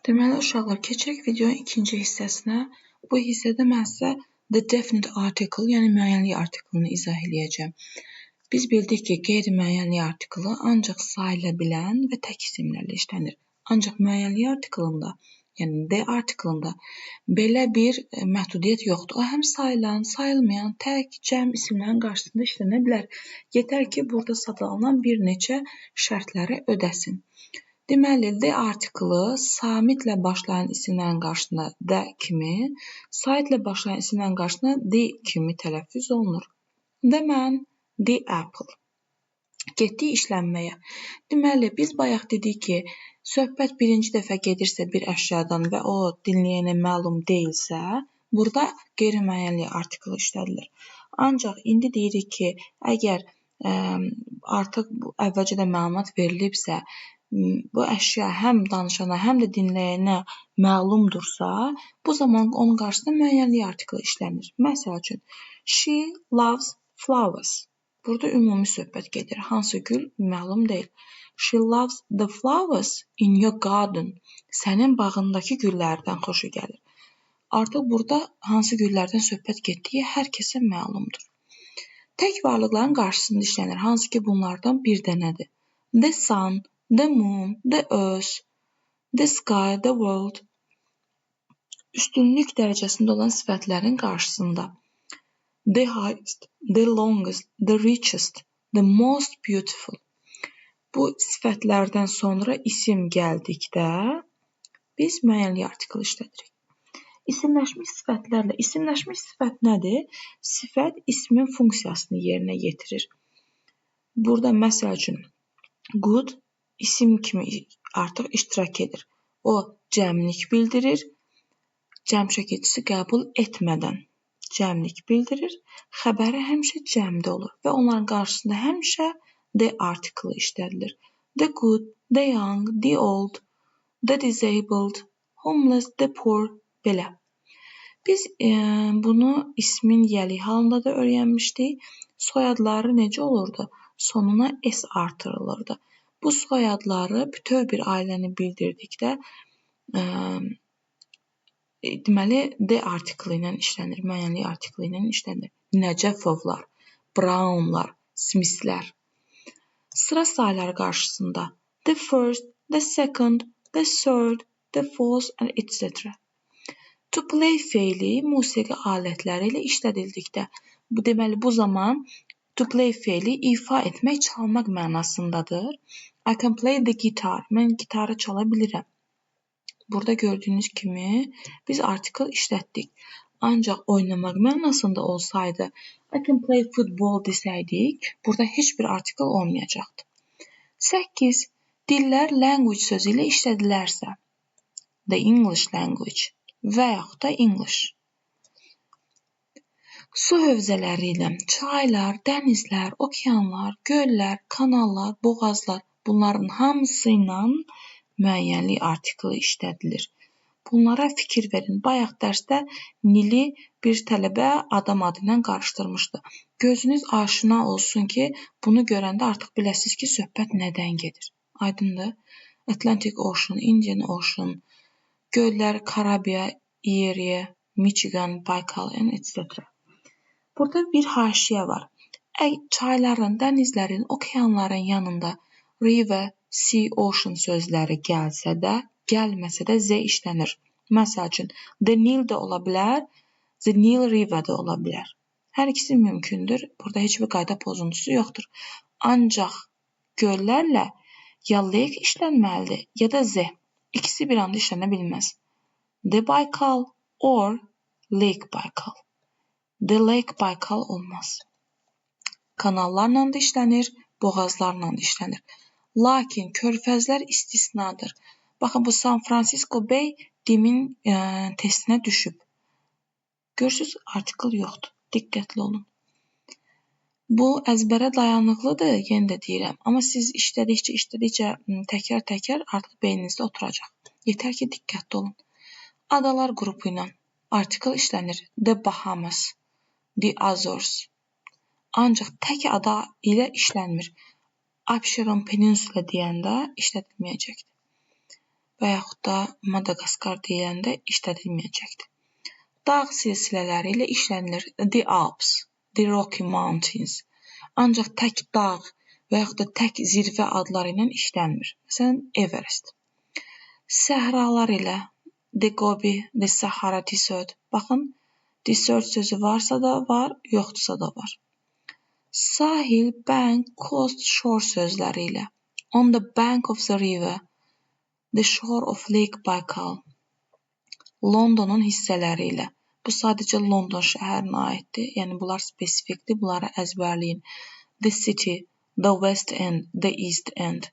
Deməli, uşaqlar, keçək videonun ikinci hissəsinə. Bu hissədə mən sizə the definite article, yəni müəyyənlik artiklını izah eləyəcəm. Biz bildik ki, qeyri-müəyyənlik artiklı ancaq sayıla bilən və tək isimlərlə işlənir. Ancaq müəyyənlik artiklında, yəni the artiklında belə bir məhdudiyyət yoxdur. O həm sayılan, sayılmayan, tək, cəm isimlərin qarşısında işlənə bilər. Yetər ki, burada sadalanan bir neçə şərtləri ödəsin. Deməli, the artiklı samitlə başlayan isimlərin qarşısında the kimi, saitlə başlayan isimlərin qarşısında the kimi tələffüz olunur. The man, the apple. Getdik işlənməyə. Deməli, biz bayaq dedik ki, söhbət birinci dəfə gedirsə bir əşyadan və o dinləyənə məlum deyilsə, burada qeyri-müəyyənlik artiklı işlədilir. Ancaq indi deyirik ki, əgər artıq əvvəlcədən məlumat verilibsə, bu əşya həm danışana, həm də dinləyənə məlumdursa, bu zaman onun qarşısında müəyyənlik artiklı işlənir. Məsəl üçün, she loves flowers. Burada ümumi söhbət gedir. Hansı gül məlum deyil. She loves the flowers in your garden. Sənin bağındakı güllərdən xoşu gəlir. Artıq burada hansı güllərdən söhbət getdiyi hər kəsə məlumdur. Tək varlıqların qarşısında işlənir. Hansı ki, bunlardan bir dənədir. The sun, the moon, the earth, the sky, the world. Üstünlük dərəcəsində olan sifətlərin qarşısında the highest, the longest, the richest, the most beautiful. Bu sifətlərdən sonra isim gəldikdə biz müəyyənlik artiklı işlədirik. İsimləşmiş sifətlərlə. İsimləşmiş sifət nədir? Sifət ismin funksiyasını yerinə yetirir. Burada məsəl üçün good isim kimi artıq iştirak edir. O cəmlik bildirir. Cəm şəkilçisi qəbul etmədən cəmlik bildirir. Xəbəri həmişə cəmdə olur və onların qarşısında həmişə the artiklı işlədilir. The good, the young, the old, the disabled, homeless, the poor belə. Biz bunu ismin yəlik halında da öyrənmişdik. Soyadları necə olurdu? Sonuna s artırılırdı. Bu soyadları bütöv bir ailəni bildirdikdə deməli the artiklı ilə işlənir, müəyyənlik artiklı ilə işlənir. Nəcəfovlar, Brownlar, Smithlər. Sıra sayıları qarşısında the first, the second, the third, the fourth and etc. To play feili musiqi alətləri ilə işlədildikdə, bu deməli bu zaman to play feili ifa etmək, çalmaq mənasındadır. I can play the guitar. Mən gitarı çala bilirəm. Burada gördüyünüz kimi biz artikl işlətdik. Ancaq oynamaq mənasında olsaydı, I can play football desəydik, burada heç bir artikl olmayacaqdı. 8. Dillər language sözü ilə işlədilərsə, the English language və yaxud da English. Su hövzələri ilə çaylar, dənizlər, okeanlar, göllər, kanallar, boğazlar, bunların hamısı ilə müəyyənlik artiklı işlədilir. Bunlara fikir verin. Bayaq dərsdə Nili bir tələbə adam adı ilə qarışdırmışdı. Gözünüz aşina olsun ki, bunu görəndə artıq biləsiniz ki, söhbət nədən gedir. Aydındır? Atlantic Ocean, Indian Ocean, göllər, Karabia, Erie, Michigan, Baykal, etc. Burada bir haşiyə var. Çayların, dənizlərin, okeanların yanında river, sea, ocean sözləri gəlsə də, gəlməsə də z işlənir. Məsəl üçün, the Nil də ola bilər, the Nil river də ola bilər. Hər ikisi mümkündür. Burada heç bir qayda pozuntusu yoxdur. Ancaq göllərlə ya lake işlənməlidir, ya da z. İkisi bir anda işlənə bilməz. The Baykal or Lake Baykal. The Lake Baykal olmaz. Kanallarla da işlənir, boğazlarla da işlənir. Lakin körfəzlər istisnadır. Baxın, bu San Francisco Bay dimin testinə düşüb. Görürsünüz, artikl yoxdur. Diqqətli olun. Bu əzbərə dayanıqlıdır, yenə də deyirəm. Amma siz işlədikcə təkrar artıq beyninizdə oturacaq. Yetər ki, diqqətli olun. Adalar qrupu ilə artikl işlənir. The Bahamas, the Azores. Ancaq tək ada ilə işlənmir. Abşeron Peninsula deyəndə işlədilməyəcəkdir. və yaxud da Madagaskar deyiləndə işlədilməyəcəkdir. Dağ silsilələri ilə işlənilir. The Alps, the Rocky Mountains. Ancaq tək dağ və yaxud da tək zirvə adları ilə işlənmir. Məsələn, Everest. Səhralar ilə the Gobi, the Sahara Desert. Baxın, desert sözü varsa da var, yoxdursa da var. Sahil, bank, coast, shore sözləri ilə. On the bank of the river, the shore of Lake Baikal. Londonun hissələri ilə. Bu sadəcə London şəhərinə aiddir. Yəni bunlar spesifikdir. Bunları əzbərləyin. The city, the west end, the east end.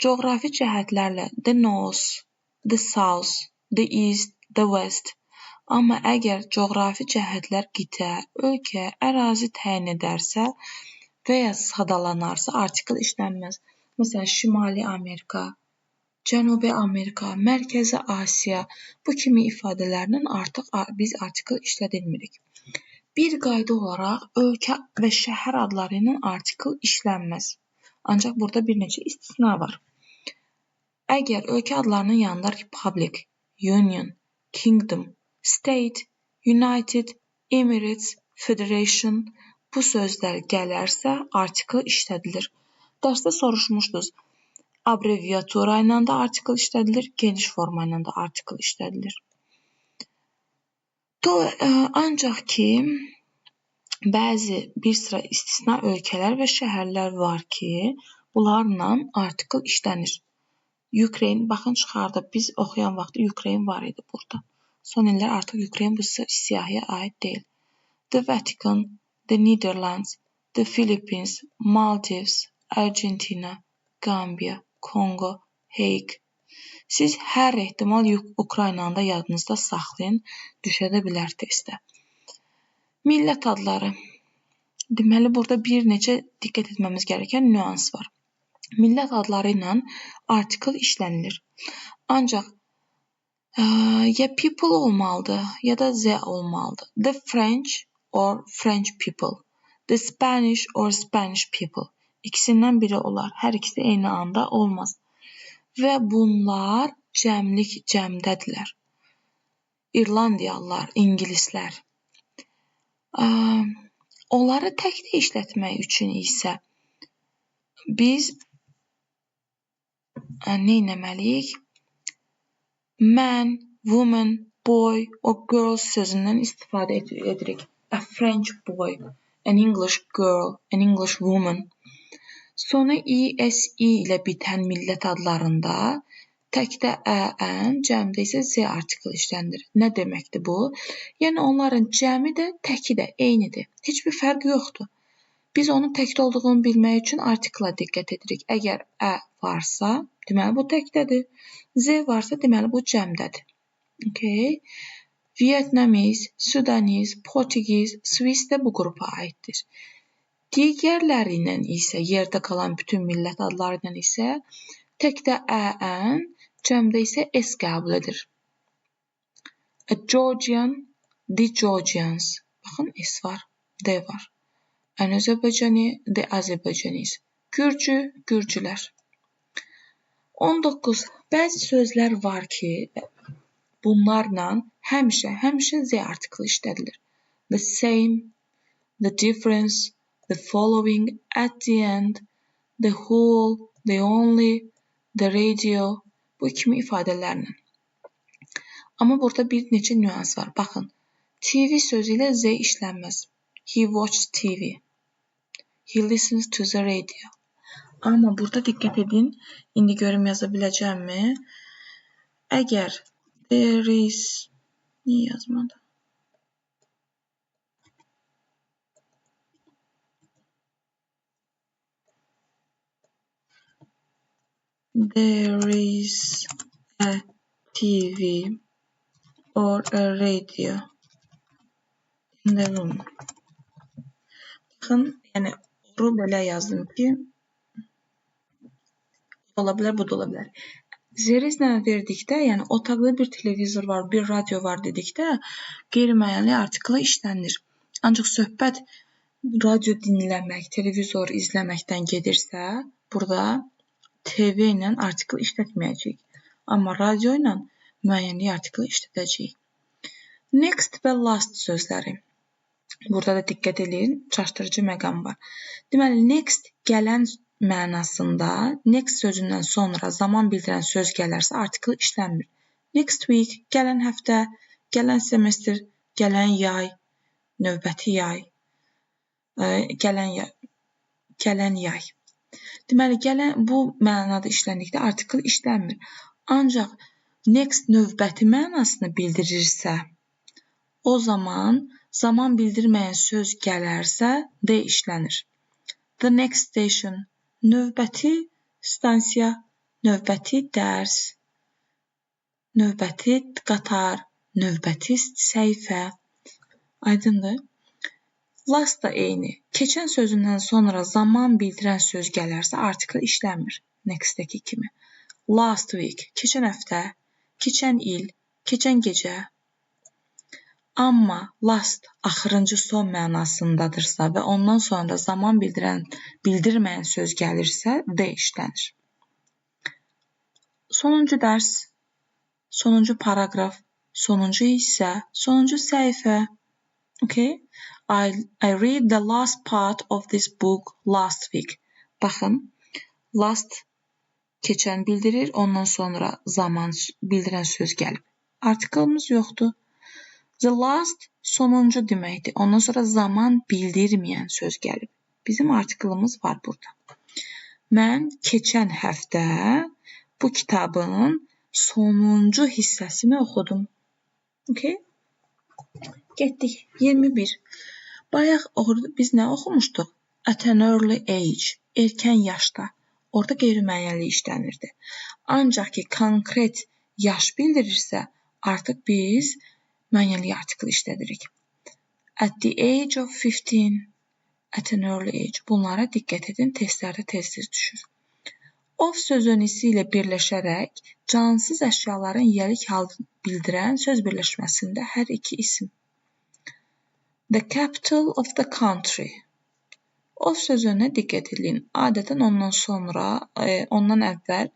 Coğrafi cəhətlərlə the north, the south, the east, the west. Amma əgər coğrafi cəhətlər qitə, ölkə, ərazi təyin edərsə və ya sadalanarsa artikl işlənməz. Məsələn, Şimali Amerika, Cənubi Amerika, Mərkəzi Asiya bu kimi ifadələrlə artıq biz artikl işlədilmirik. Bir qayda olaraq ölkə və şəhər adları ilə artikl işlənməz. Ancaq burada bir neçə istisna var. Əgər ölkə adlarının yanında Republic, Union, Kingdom, State, United, Emirates, Federation bu sözlər gələrsə artikl işlədilir. Dərsdə soruşmuşdunuz. Abreviatura ilə də artikl işlədilir, geniş forma ilə də artikl işlədilir. Ancaq ki, bəzi bir sıra istisna ölkələr və şəhərlər var ki, bunlarla artikl işlənir. Ukrayna, baxın çıxardı, biz oxuyan vaxt Ukrayna var idi burada. Son illər artıq Ukrayna bu siyahıya aid deyil. The Vatican, the Netherlands, the Philippines, Maldives, Argentina, Gambia, Kongo, Hague. Siz hər ehtimal Ukraynanı da yadınızda saxlayın, düşə də bilər testdə. Millət adları. Deməli, burada bir neçə diqqət etməmiz gerəkən nüans var. Millət adları ilə artikl işlənilir. Ancaq ya people olmalıdır, ya da the olmalıdır. The French or French people. The Spanish or Spanish people. İkisindən biri olar. Hər ikisi eyni anda olmaz. Və bunlar cəmdədirlər. İrlandiyalılar, ingilislər. Onları tək də işlətmək üçün isə biz nə etməliyik? Man, woman, boy or girl sözündən istifadə edirik. A French boy, an English girl, an English woman. Sonu ESE ilə bitən millət adlarında təkdə ən, cəmdə isə z artikl işlənilir. Nə deməkdir bu? Yəni onların cəmi də, təki də eynidir. Heç bir fərq yoxdur. Biz onun təkdə olduğunu bilmək üçün artikla diqqət edirik. Əgər ə varsa, deməli bu təkdədir. Z varsa, deməli bu cəmdədir. Okay. Vietnamese, Sudanese, Portuguese, Swiss də bu qrupa aiddir. Digərləri ilə isə, yerdə qalan bütün millət adları ilə isə təkdə ən, cəmdə isə s qəbul edir. A Georgian, the Georgians. Baxın, s var, d var. An Azərbaycani, the Azerbaijanis. Gürcü, gürcülər. 19. Bəzi sözlər var ki, bunlarla həmişə z artiklı işlədilir. The same, the difference, the following, at the end, the whole, the only, the radio, bu kimi ifadələrlə. Amma burada bir neçə nüans var. Baxın, TV sözü ilə z işlənməz. He watched TV. He listens to the radio. Amma burada diqqət edin, indi görüm yaza biləcəmmi? Əgər there is, niyə yazmadı? There is a TV or a radio in the room. Baxın, yəni oru belə yazdım ki, ola bilər, bu da ola bilər. Zerizlə verdikdə, yəni otaqda bir televizor var, bir radio var dedikdə, qeyri-müəyyənli artikla işlənir. Ancaq söhbət radio dinləmək, televizor izləməkdən gedirsə, burada TV ilə artikl işlətməyəcəyik. Amma radio ilə müəyyənlik artiklı işlədəcəyik. Next və last sözləri. Burada da diqqət edin, çaşdırıcı məqam var. Deməli, next gələn mənasında next sözündən sonra zaman bildirən söz gələrsə artikl işlənmir. Next week, gələn həftə, gələn semestr, gələn yay, növbəti yay, gələn yay. Deməli, bu mənada işləndikdə artikl işlənmir. Ancaq next növbəti mənasını bildirirsə, o zaman bildirməyən söz gələrsə D işlənir. The next station, növbəti stansiya, növbəti dərs, növbəti qatar, növbəti səhifə. Aydındır? Last da eyni. Keçən sözündən sonra zaman bildirən söz gələrsə artikl işlənmir. Next-dəki kimi. Last week, keçən həftə, keçən il, keçən gecə. Amma last axırıncı son mənasındadırsa və ondan sonra zaman bildirməyən söz gəlirsə D işlənir. Sonuncu dərs, sonuncu paraqraf, sonuncu hissə, sonuncu səhifə. Okay? I read the last part of this book last week. Baxın, last keçən bildirir, ondan sonra zaman bildirən söz gəlib. Artiklımız yoxdur. The last sonuncu deməkdir. Ondan sonra zaman bildirməyən söz gəlib. Bizim artiklımız var burada. Mən keçən həftə bu kitabın sonuncu hissəsini oxudum. Okay? Getdik. 21. Bayaq orada biz nə oxumuşduq? At an early age, erkən yaşda. Orada qeyri-müəyyənlik işlənirdi. Ancaq ki, konkret yaş bildirirsə, artıq biz müəyyənlik artiklı işlədirik. At the age of 15, at an early age. Bunlara diqqət edin, testlərdə tez-tez düşür. Of sözünüsü ilə birləşərək cansız əşyaların yəlik halını bildirən söz birləşməsində hər iki isim. The capital of the country. Of sözünə diqqət edin. Adətən ondan əvvəl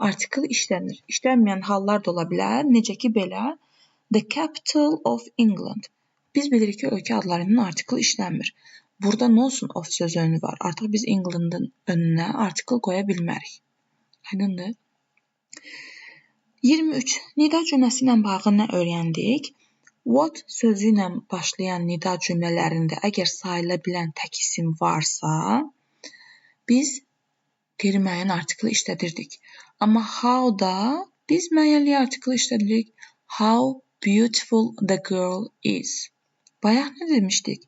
artikl işlənir. İşlənməyən hallar da ola bilər. Necə ki, belə. The capital of England. Biz bilirik ki, ölkə adları ilə artikl işlənmir. Burada nə olsun of sözü önü var. Artıq biz England'ın önünə artikl qoya bilmərik. Aydındır? 23. Nida cümləsi ilə bağlı nə öyrəndik? What sözü ilə başlayan nida cümlələrində əgər sayıla bilən tək isim varsa, biz qeyri-müəyyən artiklı işlədirdik. Amma how-da biz müəyyənlik artiklı işlədirik. How beautiful the girl is. Bayaq nə demişdik?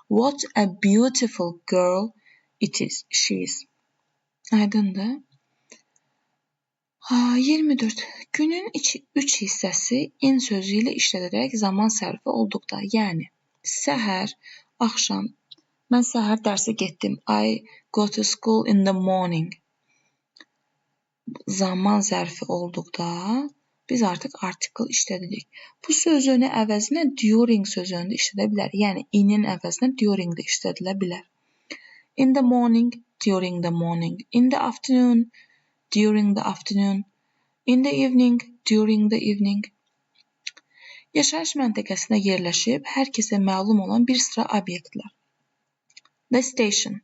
What a beautiful girl it is. She is. Aydındır? 24. Günün 3 hissəsi in sözü ilə işlədirək zaman sərfi olduqda, yəni səhər, axşam. Mən səhər dərsə getdim. I go to school in the morning. Zaman zərfi olduqda biz artıq artikl işlədirik. Bu sözünü əvəzinə during sözünü işlədə bilər. Yəni inin əvəzinə during də işlədilə bilər. In the morning, during the morning. In the afternoon, during the afternoon. In the evening, during the evening. Yaşayış məntəqəsində yerləşib hər kəsə məlum olan bir sıra obyektlər. The station.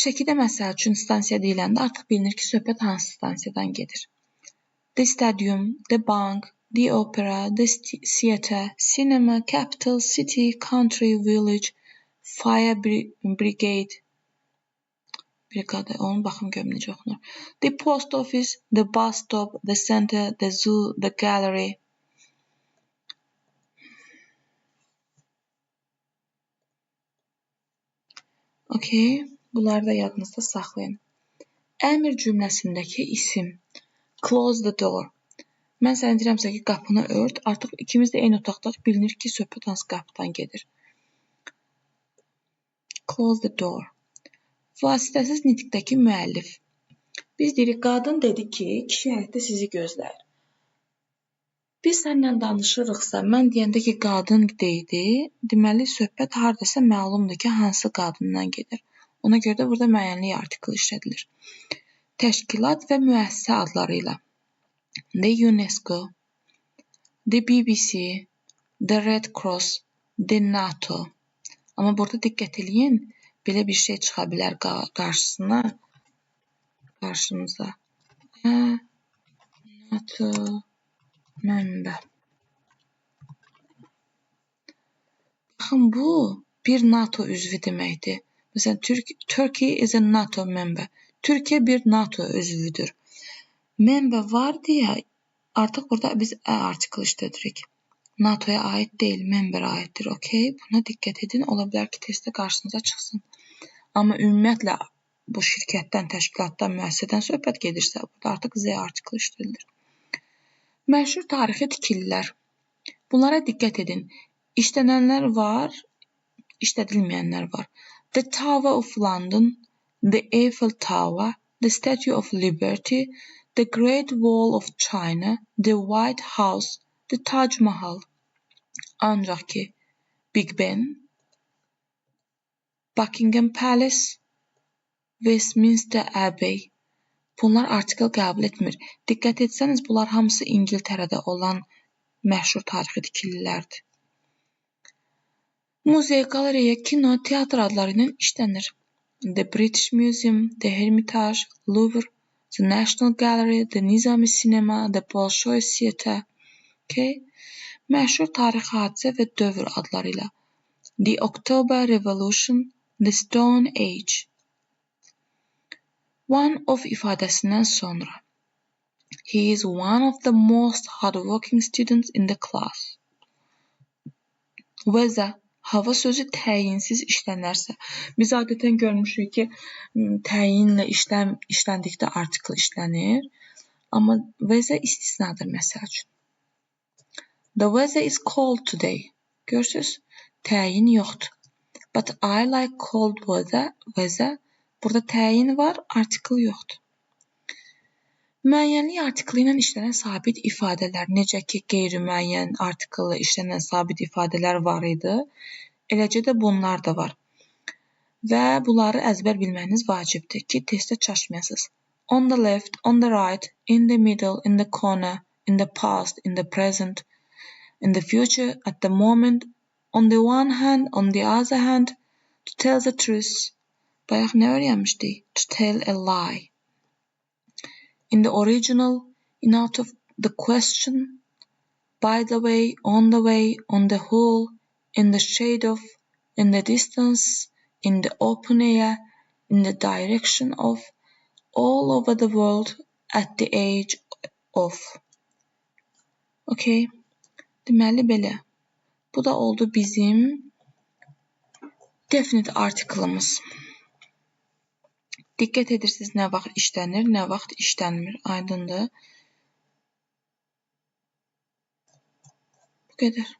Şəkidə məsəl üçün stansiya deyiləndə artıq bilinir ki, söhbət hansı stansiyadan gedir. The stadium, the bank, the opera, the theater, cinema, capital, city, country, village, fire brigade. Brigade, onun baxım görüm necə oxunur. The post office, the bus stop, the center, the zoo, the gallery. Okay, bunları da yadınızda saxlayın. Əmr cümləsindəki isim. Close the door. Mən sənə deyirəmsə ki, qapını ört. Artıq ikimiz də eyni otaqdaq bilinir ki, söhbət hansı qapıdan gedir. Close the door. Vasitəsiz nitqdəki müəllif. Biz deyirik, qadın dedi ki, kişi həyətdə sizi gözləyir. Biz səninlə danışırıqsa, mən deyəndə ki, qadın deydi, deməli, söhbət haradasa məlumdur ki, hansı qadından gedir. Ona görə də burada müəyyənlik artiklı işlədilir. Təşkilat və müəssisə adları ilə. the UNESCO, the BBC, the Red Cross, the NATO. Amma burada diqqət eləyin, belə bir şey çıxa bilər qarşımıza. NATO mənbə. Baxın, bu bir NATO üzvü deməkdir. Məsələn, Turkey is a NATO member. Türkiyə bir NATO üzvüdür. Member var deyə artıq burada biz article işlədirik. NATO'ya aid deyil, memberə aiddir. Okay? Buna diqqət edin. Ola bilər ki, testdə qarşınıza çıxsın. Amma ümumiyyətlə bu şirkətdən, təşkilatdan, müəssisədən söhbət gedirsə, burada artıq Z article işlədilir. Məşhur tarixi tikililər. Bunlara diqqət edin. İşlənənlər var, işlədilməyənlər var. The Tower of London, the Eiffel Tower, the Statue of Liberty, the Great Wall of China, the White House, the Taj Mahal. Ancaq ki, Big Ben, Buckingham Palace, Westminster Abbey. Bunlar artikel qəbul etmir. Diqqət etsəniz, bunlar hamısı İngiltərədə olan məşhur tarixi tikililərdir. Muzey, qaleriya, kino, teatr adları ilə işlənir. The British Museum, the Hermitage, Louvre, the National Gallery, the Nizami Cinema, the Bolshoi Theatre. Okay? Məşhur tarixi hadisə və dövr adları ilə. The October Revolution, the Stone Age. One of ifadəsindən sonra. He is one of the most hardworking students in the class. Weather, hava sözü təyinsiz işlənərsə. Biz adətən görmüşük ki, təyinlə işləndikdə article işlənir. Amma weather istisnadır məsəl üçün. The weather is cold today. Görürsünüz, təyin yoxdur. But I like cold weather. Burada təyin var, article yoxdur. Müəyyənlik artiklı ilə işlənən sabit ifadələr, necə ki, qeyri-müəyyən artiklı işlənən sabit ifadələr var idi, eləcə də bunlar da var. Və bunları əzbər bilməyiniz vacibdir ki, testdə çaşmayasınız. On the left, on the right, in the middle, in the corner, in the past, in the present, in the future, at the moment, on the one hand, on the other hand, to tell the truth. Bayaq nə öyrənmişdik? To tell a lie. In the original, in out of the question, by the way, on the whole, in the shade of, in the distance, in the open air, in the direction of, all over the world, at the age of. Okay, deməli belə. Bu da oldu bizim definite article'ımız. Diqqət edirsiniz, nə vaxt işlənir, nə vaxt işlənmir. Aydındır. Bu qədər.